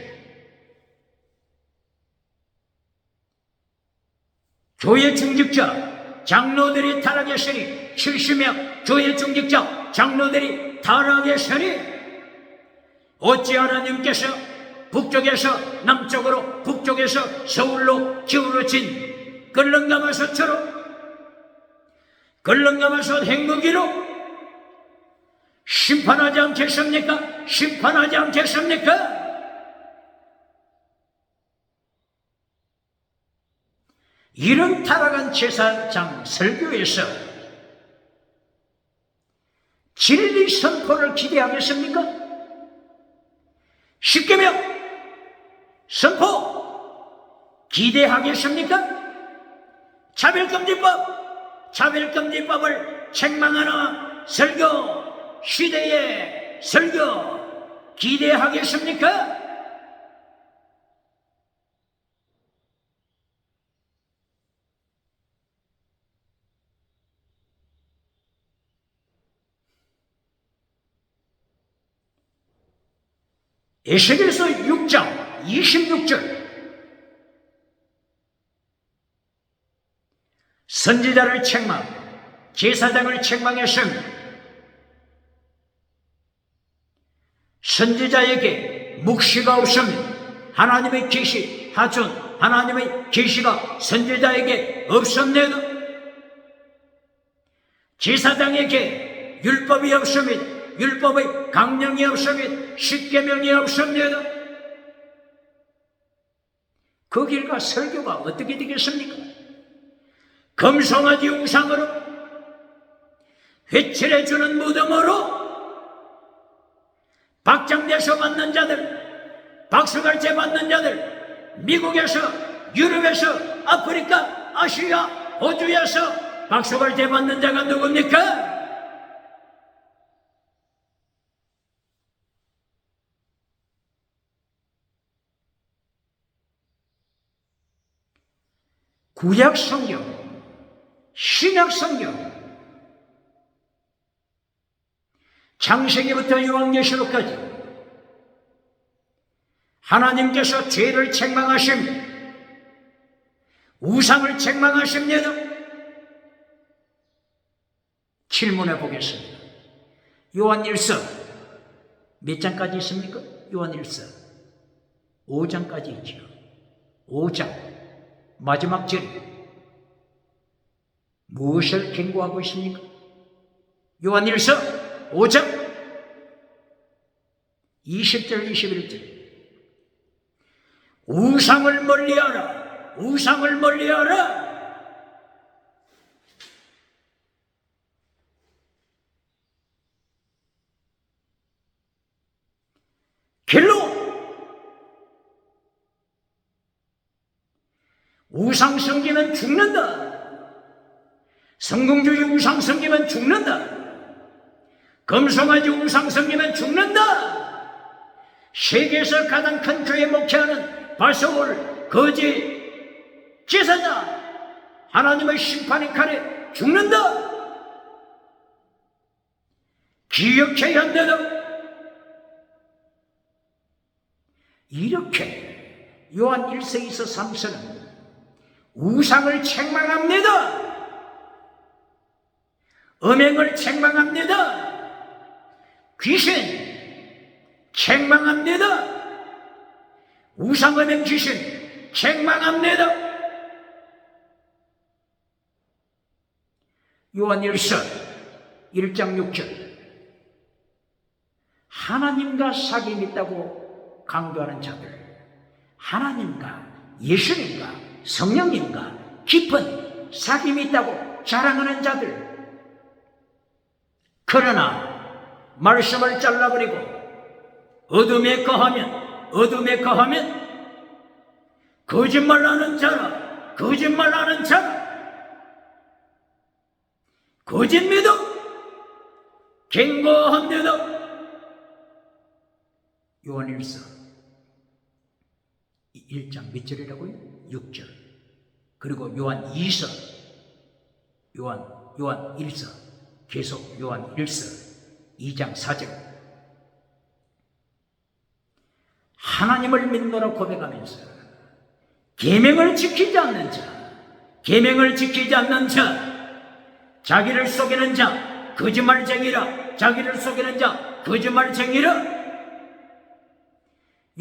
교회 중직자 장로들이 타락했으니 70명 교회 중직자 장로들이 타락했으니 어찌 하나님께서 북쪽에서 남쪽으로 북쪽에서 서울로 기울어진 걸렁가마솥처럼 걸렁가마솥 행무기로 심판하지 않겠습니까? 심판하지 않겠습니까? 이런 타락한 제사장 설교에서 진리 선포를 기대하겠습니까? 십계명 선포 기대하겠습니까? 차별금지법을 책망하는 설교 시대의 설교 기대하겠습니까? 에스겔서 6장 26절 선지자를 책망, 제사장을 책망했으며 선지자에게 묵시가 없으며 하나님의 계시, 하천 하나님의 계시가 선지자에게 없었네도 제사장에게 율법이 없으며 율법의 강령이 없으며 십계명이 없었네도 그 길과 설교가 어떻게 되겠습니까? 금송아지 우상으로 회칠해주는 무덤으로 박장대소 받는 자들, 박수갈채 받는 자들, 미국에서, 유럽에서, 아프리카, 아시아, 호주에서 박수갈채 받는 자가 누굽니까? 구약 성경, 신약 성경, 창세기부터 요한계시록까지 하나님께서 죄를 책망하시며 우상을 책망하십니다. 질문해 보겠습니다. 요한일서 몇 장까지 있습니까? 요한일서 5장까지 있죠. 5장 마지막 절 무엇을 경고하고 있습니까? 요한일서 5장 20절 21절 우상을 멀리하라, 우상을 멀리하라. 길로 우상 섬기면 죽는다. 성공주의 우상 섬기면 죽는다. 금송아지 우상 섬기면 죽는다. 세계에서 가장 큰 교회 목회하는 바소올 거짓 제사장 하나님의 심판의 칼에 죽는다. 기억해야 한다도 이렇게 요한 1서 2서 3서는 우상을 책망합니다. 음행을 책망합니다. 귀신 책망합니다. 우상음행 귀신 책망합니다. 요한일서 1장 6절 하나님과 사귐이 있다고 강조하는 자들, 하나님과 예수님과 성령님과 깊은 사귐이 있다고 자랑하는 자들, 그러나 말씀을 잘라버리고 어둠에 거하면 거짓말하는 자라, 거짓말하는 자라, 거짓 믿음 경고합니다. 요한일서 1장 몇 절이라고요? 6절. 그리고 요한 2서, 요한 1서, 계속 요한 1서 2장 4절. 하나님을 믿노라 고백하면서 계명을 지키지 않는 자, 계명을 지키지 않는 자, 자기를 속이는 자, 거짓말쟁이라, 자기를 속이는 자, 거짓말쟁이라.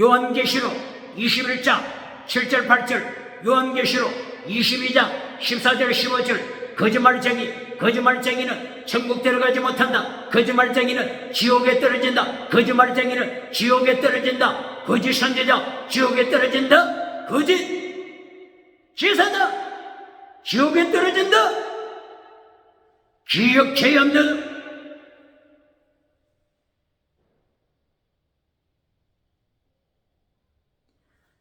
요한계시록 21장 7절 8절, 요한계시록 22장 14절 15절, 거짓말쟁이는 천국 들어가지 못한다. 거짓말쟁이는 지옥에 떨어진다. 거짓말쟁이는 지옥에 떨어진다. 거짓 선지자 지옥에 떨어진다. 거짓 제사장 지옥에 떨어진다. 기억해야 합니다.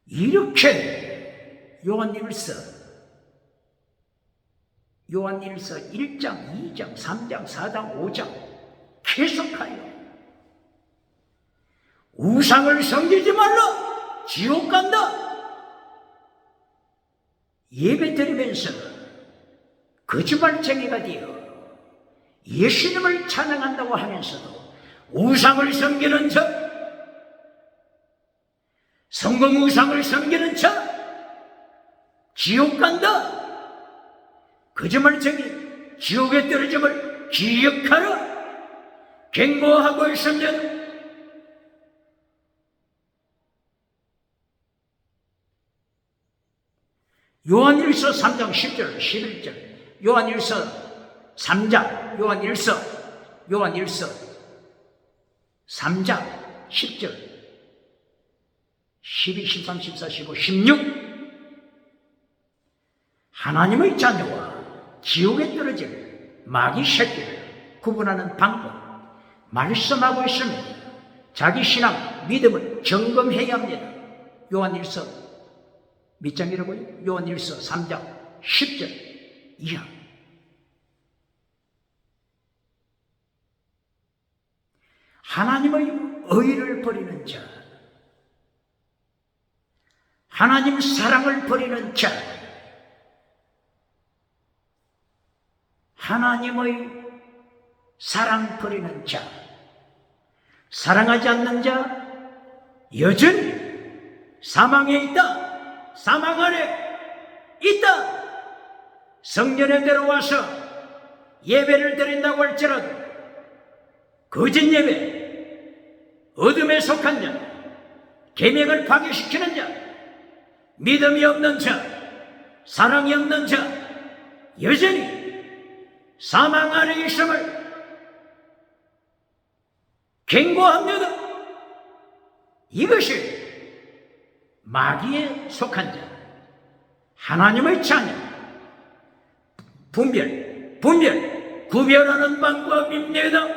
이렇게 요한일서 1장, 2장, 3장, 4장, 5장 계속하여 우상을 섬기지 말라, 지옥 간다. 예배 드리면서 거짓말쟁이가 되어 예수님을 찬양한다고 하면서도 우상을 섬기는 자, 성공 우상을 섬기는 자 지옥 간다. 거짓말쟁이 지옥에 떨어짐을 기억하라. 경고하고 있으면 요한일서 3장 10절 11절 요한일서 3장 요한일서 3장 10절 12, 13, 14, 15, 16 하나님의 자녀와 지옥에 떨어질 마귀 새끼를 구분하는 방법 말씀하고 있습니다. 자기 신앙, 믿음을 점검해야 합니다. 요한일서 몇 장이라고요? 요한일서 3장 10절 이하. 하나님의 의를 버리는 자, 하나님 사랑을 버리는 자, 하나님의 사랑 버리는 자, 사랑하지 않는 자 여전히 사망에 있다. 사망 안에 있다. 성전에 들어와서 예배를 드린다고 할지라도 거짓 예배, 어둠에 속한 자, 계명을 파괴시키는 자, 믿음이 없는 자, 사랑이 없는 자 여전히 사망 안에 있음을 경고합니다. 이것이 마귀에 속한 자, 하나님의 자녀, 구별하는 방법입니다.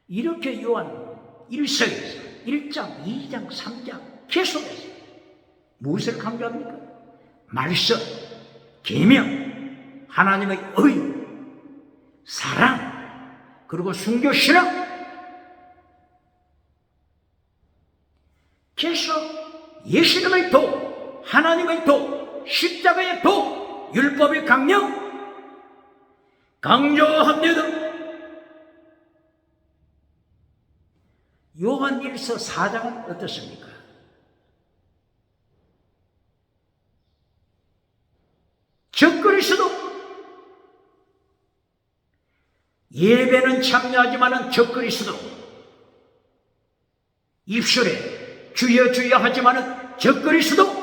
이렇게 요한 1서에서 1장, 2장, 3장 계속해서 무엇을 강조합니까? 말씀, 계명, 하나님의 의, 사랑, 그리고 순교 신앙 계속 예수님의 도, 하나님의 도, 십자가의 도, 율법의 강령 강조합니다. 요한 1서 4장은 어떻습니까? 적그리스도 예배는 참여하지만은 적그리스도 입술에 주여 주여 하지만은 적그리스도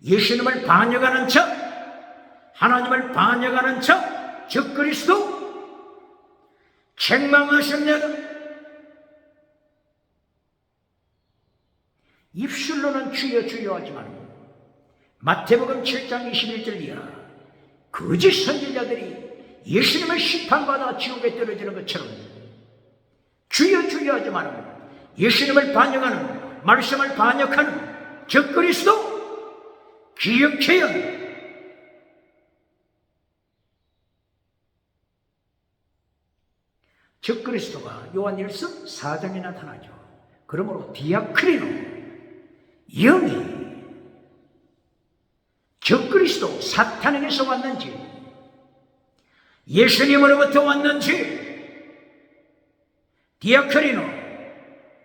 예수님을 반역하는 척, 하나님을 반역하는 척 적그리스도 책망하십니다. 입술로는 주여 주여 하지만 마태복음 7장 21절 이하 거짓 선지자들이 예수님을 심판받아 지옥에 떨어지는 것처럼 주여 주여 하지만 예수님을 반역하는, 말씀을 반역하는 적그리스도 기억해야 합니다. 적그리스도가 요한일서 4장에 나타나죠. 그러므로 디아크리노, 영이 적그리스도 사탄에게서 왔는지 예수님으로부터 왔는지 디아크리노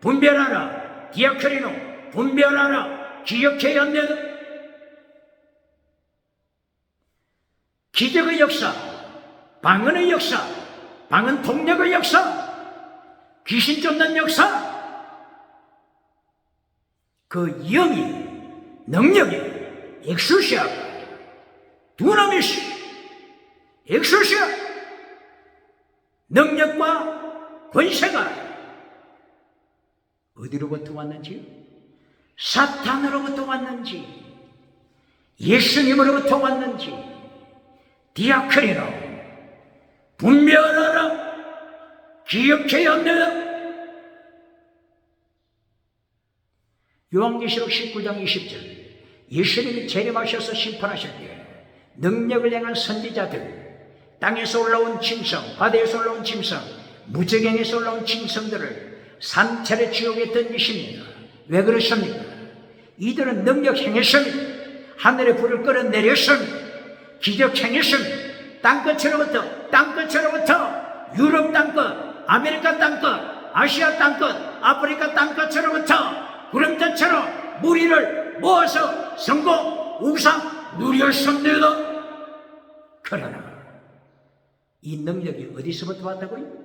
분별하라, 디아크리노 분별하라, 기억해야 합니다. 기적의 역사, 방언의 역사, 방언 통역의 역사, 귀신 쫓는 역사, 그 영이, 능력이 엑소시아, 두나미시, 엑소시아, 능력과 권세가 어디로부터 왔는지, 사탄으로부터 왔는지, 예수님으로부터 왔는지, 디아크리노 분별하라, 기억해야 합니다. 요한계시록 19장 20절 예수님이 재림하셔서 심판하실 때 능력을 행한 선지자들, 땅에서 올라온 짐승, 바다에서 올라온 짐승, 무저갱에서 올라온 짐승들을 산채로 지옥에 던지십니다. 왜 그러십니까? 이들은 능력 행했습니다. 하늘의 불을 끌어내렸습니다. 기적 행했습니다. 땅끝으로부터 유럽 땅끝, 아메리카 땅끝, 아시아 땅끝, 아프리카 땅끝으로부터 구름대처럼 무리를 모아서 성공, 우상 누렸습니다. 그러나 이 능력이 어디서부터 왔다고요?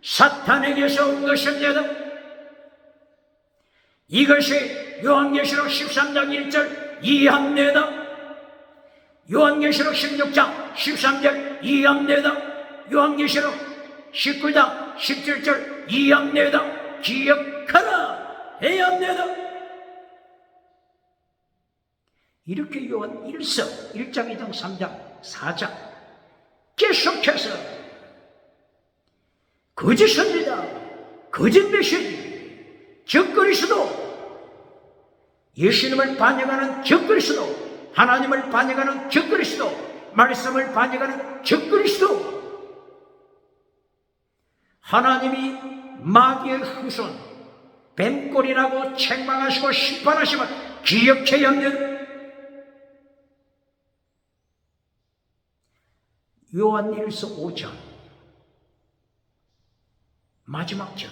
사탄에게서 온 것입니다. 이것이 요한계시록 13장 1절 이해합니다. 요한계시록 16장 13절 이해합니다. 요한계시록 19장 17절 이해합니다. 기억하라 해야 합니다. 이렇게 요한 1서 1장 2장 3장 4장 계속해서 거짓 선지자, 거짓 메시지, 적그리스도, 예수님을 반역하는 적그리스도, 하나님을 반역하는 적그리스도, 말씀을 반역하는 적그리스도, 하나님이 마귀의 후손 뱀꼴이라고 책망하시고 심판하심을 기억해야 합니다. 요한 1서 5장 마지막 절,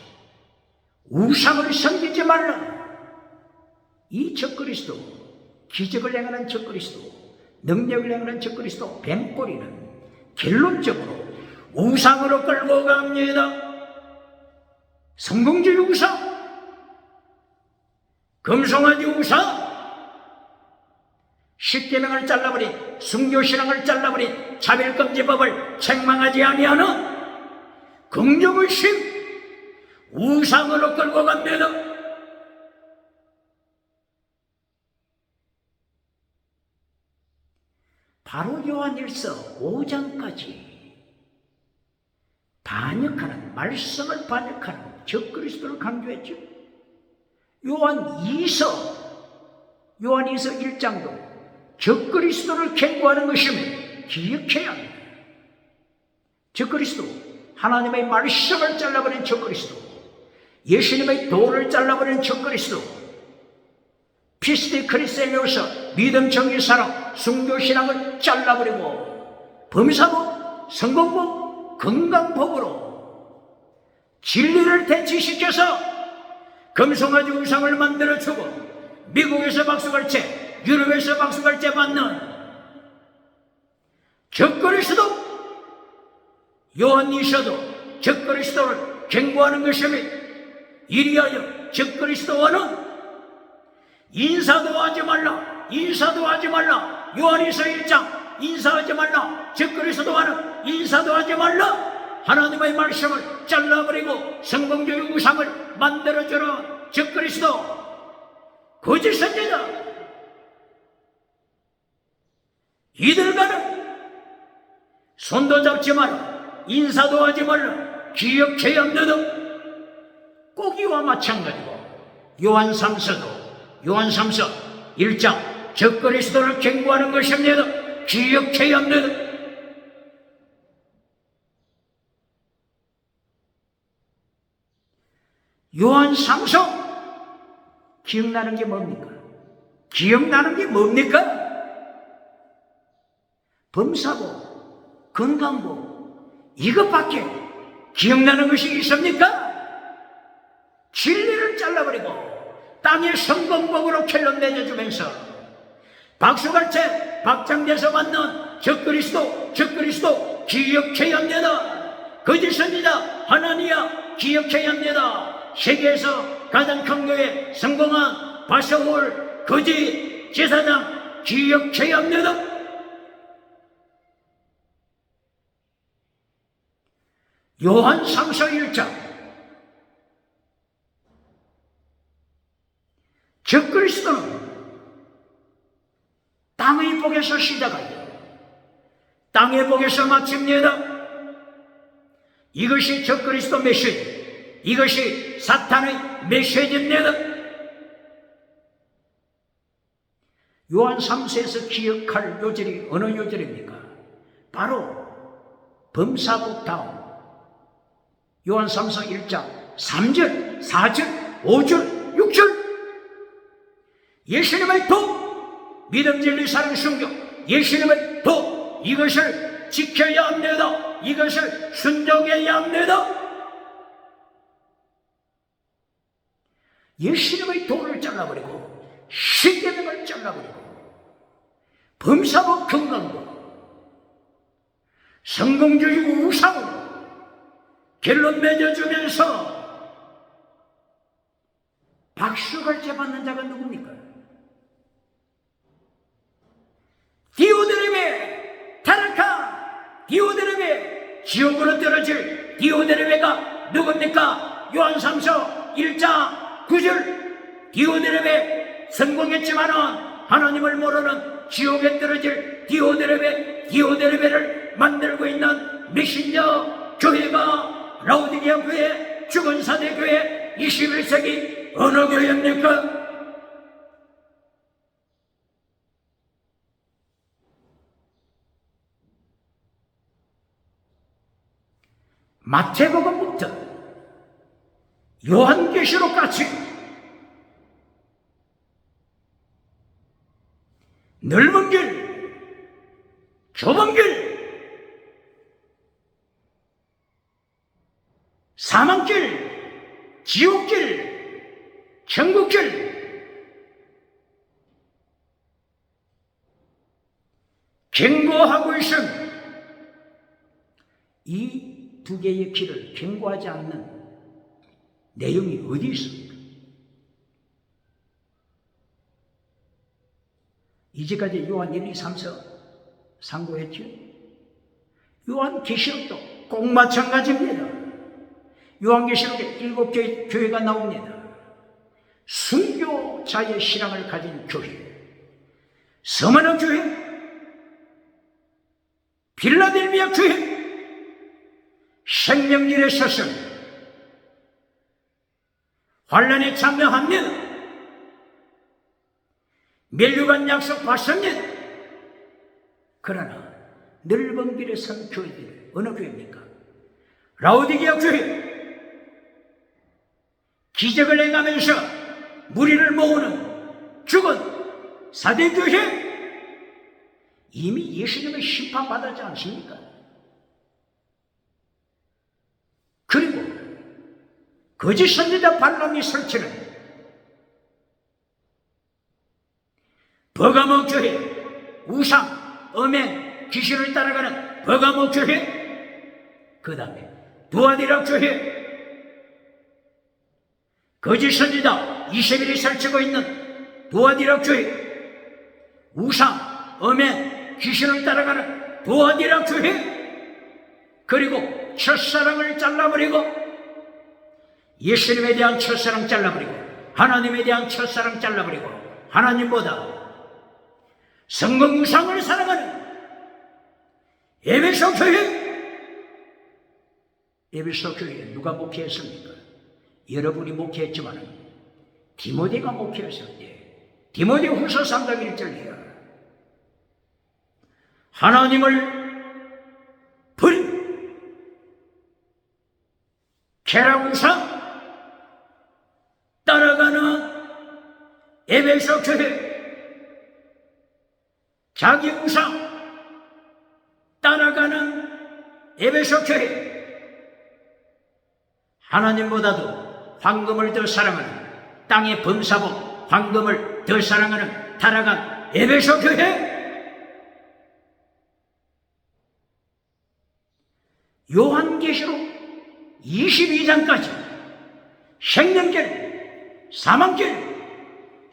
우상을 섬기지 말라. 이 적그리스도, 기적을 행하는 적그리스도, 능력을 행하는 적그리스도, 뱀꼬리는 결론적으로 우상으로 끌고 갑니다. 성공주의 우상, 금송아지 우상, 십계명을 잘라버린, 순교신앙을 잘라버린 차별금지법을 책망하지 아니하는 긍정의식, 우상으로 끌고 갑니다. 바로 요한일서 5장까지 반역하는, 말씀을 반역하는 적그리스도를 강조했죠. 요한이서 1장도 적그리스도를 경고하는 것임을 기억해야 합니다. 적그리스도, 하나님의 말씀을 잘라버린 적그리스도, 예수님의 도를 잘라버린 적그리스도, 피스디 크리스텔리오서 믿음, 정의, 사랑, 순교신앙을 잘라버리고 범사복, 성공복, 건강복으로 진리를 대치시켜서 금송아지 우상을 만들어주고 미국에서 박수갈채, 유럽에서 박수갈채 받는 적그리스도, 요한이서도 적그리스도를 경고하는 것이며, 이리하여 적그리스도와는 인사도 하지 말라, 인사도 하지 말라. 요한이서 1장 인사하지 말라, 적그리스도와는 인사도 하지 말라. 하나님의 말씀을 잘라버리고 성공주의 우상을 만들어주는 적그리스도, 거짓 선지자, 이들과는 손도 잡지 마라, 인사도 하지 말라, 기억해야 합니다. 꼭 이와 마찬가지고 요한 3서도 요한 3서 1장 적그리스도를 경고하는 것입니다. 기억해야 합니다. 요한 3서 기억나는 게 뭡니까? 기억나는 게 뭡니까? 범사복, 건강복, 이것밖에 기억나는 것이 있습니까? 진리를 잘라버리고 땅의 성공복으로 결론 내려주면서 박수갈채, 박장대에서 받는 적그리스도 기억해야 합니다. 거짓 선지자 하나니아 기억해야 합니다. 세계에서 가장 큰 교회 성공한 바서홀 거짓 제사장 기억해야 합니다. 요한 3서 1장 적그리스도는 땅의 복에서 시작하여 땅의 복에서 마칩니다. 이것이 적그리스도 메시지, 이것이 사탄의 메시지입니다. 요한 3서에서 기억할 요절이 어느 요절입니까? 바로 범사복 다음 요한 3서 1장 3절, 4절, 5절, 6절 예수님의 도, 믿음, 진리, 사랑, 순교, 예수님의 도, 이것을 지켜야 합니다. 이것을 순종해야 합니다. 예수님의 도를 잘라버리고 십계명을 잘라버리고 범사법 경강도 성공주의 우상으로 결론 맺어주면서 박수갈채 받는 자가 누굽니까? 디오드레베 타락한 디오드레베 지옥으로 떨어질 디오드레베가 누굽니까? 요한 3서 1장 9절 디오드레베 성공했지만은 하나님을 모르는 지옥에 떨어질 디오드레베를 만들고 있는 메신저 교회가 라오디게아 교회, 죽은 사대 교회, 21세기 어느 교회입니까? 마태복음부터 요한계시록까지 넓은 길, 좁은 길, 사망길, 지옥길, 천국길, 경고하고 있음. 이 두 개의 길을 경고하지 않는 내용이 어디 있습니까? 이제까지 요한 1, 2, 3서 상고했죠. 요한계시록도 꼭 마찬가지입니다. 요한계시록에 7개의 교회가 나옵니다. 순교자의 신앙을 가진 교회, 서머너 교회, 필라델비아 교회, 생명길에 서서 환란에 참여합니다. 멸류관 약속 받습니다. 그러나 넓은 길에 선 교회들 어느 교회입니까? 라오디게아 교회, 기적을 행하면서 무리를 모으는 죽은 사대교회, 이미 예수님의 심판받았지 않습니까? 그리고 거짓 선지자 발람이 설치는 버가모 교회, 우상, 엄행, 귀신을 따라가는 버가모 교회, 그 다음에 두아디라 교회, 거짓 선지자 이세벨이 설치고 있는 두아디라 교회, 우상, 엄행, 귀신을 따라가는 두아디라 교회, 그리고 첫사랑을 잘라버리고 예수님에 대한 첫사랑 잘라버리고 하나님에 대한 첫사랑 잘라버리고 하나님보다 성공 우상을 사랑하는 에베소 교회에 누가 목회했습니까? 여러분이 목회했지만 디모데가 목회했을 때 디모데 후서 3장 1절이야. 하나님을 버리고 계략 우상 따라가는 에베소 교회, 자기 우상 따라가는 에베소 교회, 하나님보다도 황금을 더 사랑하는 땅의 범사복 황금을 더 사랑하는 타락한 에베소 교회, 요한계시록 22장까지 생명길, 사망길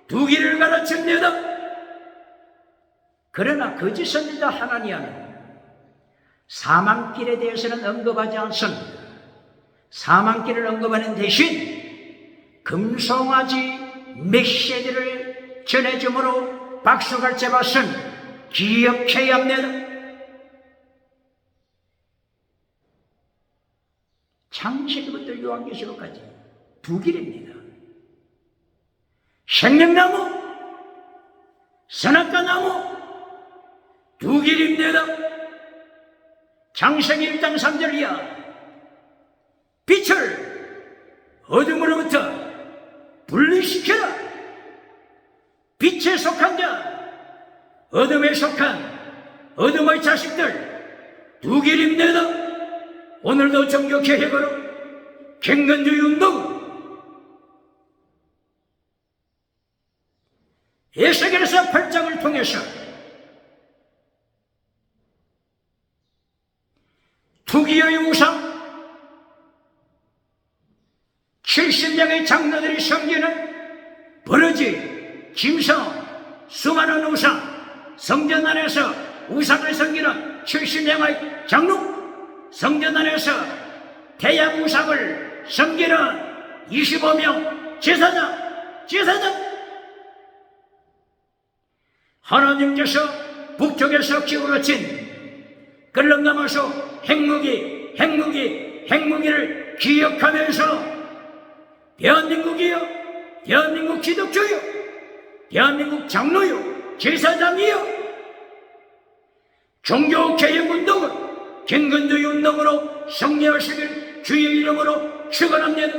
두 길을 가르칩니다. 그러나 거짓 선지자 하나니아는 사망길에 대해서는 언급하지 않습니다. 사망길을 언급하는 대신 금송아지 메시지를 전해줌으로 박수갈채 받은 기억해야 합니다. 창세기부터 요한계시록까지 두 길입니다. 생명나무, 선악과 나무 두 길입니다. 창세기 1장 3절이야. 빛을 어둠으로부터 분리시켜라. 빛에 속한 자, 어둠에 속한 어둠의 자식들 두 길입니다. 오늘도 정교케 해거로 갱건주의 운동, 에스겔서 8장을 통해서 투기의 우상, 70명의 장로들이 섬기는 버러지, 짐승, 수많은 우상, 성전 안에서 우상을 섬기는 70명의 장로, 성전 안에서 태양 우상을 섬기는 25명 제사장, 하나님께서 북쪽에서 기울어진 끌렁감아서 핵무기를 기억하면서 대한민국이요, 대한민국 기독교요, 대한민국 장로요, 제사장이요, 종교개혁운동을 김근두의 운동으로 승리하시길 주의 이름으로 축원합니다.